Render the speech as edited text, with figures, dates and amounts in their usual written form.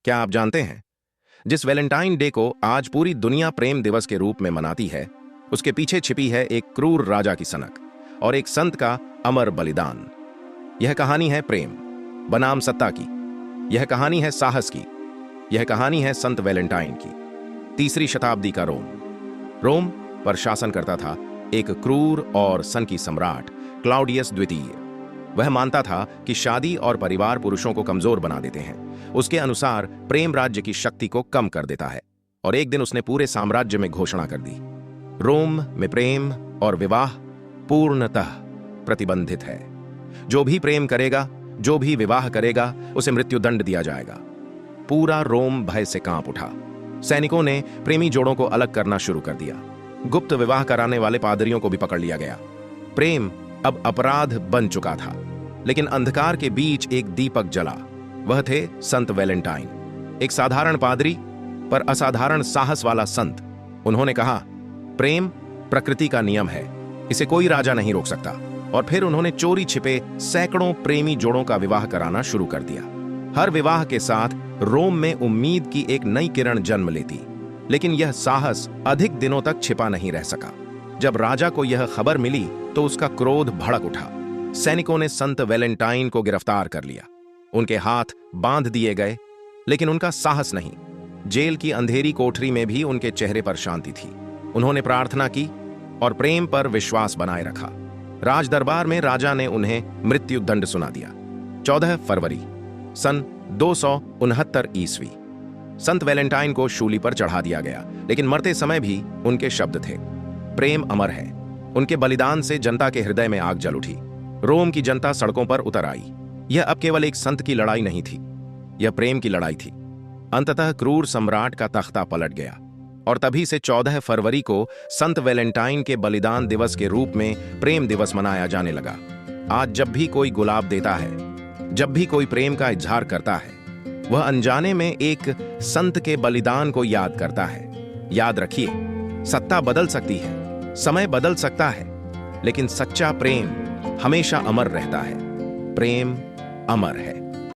क्या आप जानते हैं, जिस वैलेंटाइन डे को आज पूरी दुनिया प्रेम दिवस के रूप में मनाती है, उसके पीछे छिपी है एक क्रूर राजा की सनक और एक संत का अमर बलिदान। यह कहानी है प्रेम बनाम सत्ता की। यह कहानी है साहस की। यह कहानी है संत वैलेंटाइन की। 3री शताब्दी का रोम पर शासन करता था एक क्रूर और सनकी सम्राट क्लाउडियस द्वितीय। वह मानता था कि शादी और परिवार पुरुषों को कमजोर बना देते हैं। उसके अनुसार प्रेम राज्य की शक्ति को कम कर देता है और एक दिन उसने पूरे साम्राज्य में घोषणा कर दी, रोम में प्रेम और विवाह पूर्णतः प्रतिबंधित है। जो भी प्रेम करेगा, जो भी विवाह करेगा, उसे मृत्युदंड दिया जाएगा। पूरा रोम भय से कांप उठा। सैनिकों ने प्रेमी जोड़ों को अलग करना शुरू कर दिया। गुप्त विवाह कराने वाले पादरियों को भी पकड़ लिया गया। प्रेम अब अपराध बन चुका था, लेकिन अंधकार के बीच एक दीपक जला। वह थे संत वैलेंटाइन, एक साधारण पादरी पर असाधारण साहस वाला संत। उन्होंने कहा, प्रेम प्रकृति का नियम है, इसे कोई राजा नहीं रोक सकता। और फिर उन्होंने चोरी छिपे सैकड़ों प्रेमी जोड़ों का विवाह कराना शुरू कर दिया। हर विवाह के साथ रोम में उम्मीद की एक नई किरण जन्म लेती, लेकिन यह साहस अधिक दिनों तक छिपा नहीं रह सका। जब राजा को यह खबर मिली तो उसका क्रोध भड़क उठा। सैनिकों ने संत वैलेंटाइन को गिरफ्तार कर लिया। उनके हाथ बांध दिए गए, लेकिन उनका साहस नहीं। जेल की अंधेरी कोठरी में भी उनके चेहरे पर शांति थी। उन्होंने प्रार्थना की और प्रेम पर विश्वास बनाए रखा। राज दरबार में राजा ने उन्हें मृत्यु दंड सुना दिया। 14 फरवरी सन 269 ईस्वी संत वैलेंटाइन को शूली पर चढ़ा दिया गया, लेकिन मरते समय भी उनके शब्द थे, प्रेम अमर है। उनके बलिदान से जनता के हृदय में आग जल उठी। रोम की जनता सड़कों पर उतर आई। यह अब केवल एक संत की लड़ाई नहीं थी, यह प्रेम की लड़ाई थी। अंततः क्रूर सम्राट का तख्ता पलट गया और तभी से 14 फरवरी को संत वैलेंटाइन के बलिदान दिवस के रूप में प्रेम दिवस मनाया जाने लगा। आज जब भी कोई गुलाब देता है, जब भी कोई प्रेम का इजहार करता है, वह अनजाने में एक संत के बलिदान को याद करता है। याद रखिए, सत्ता बदल सकती है, समय बदल सकता है, लेकिन सच्चा प्रेम हमेशा अमर रहता है। प्रेम अमर है।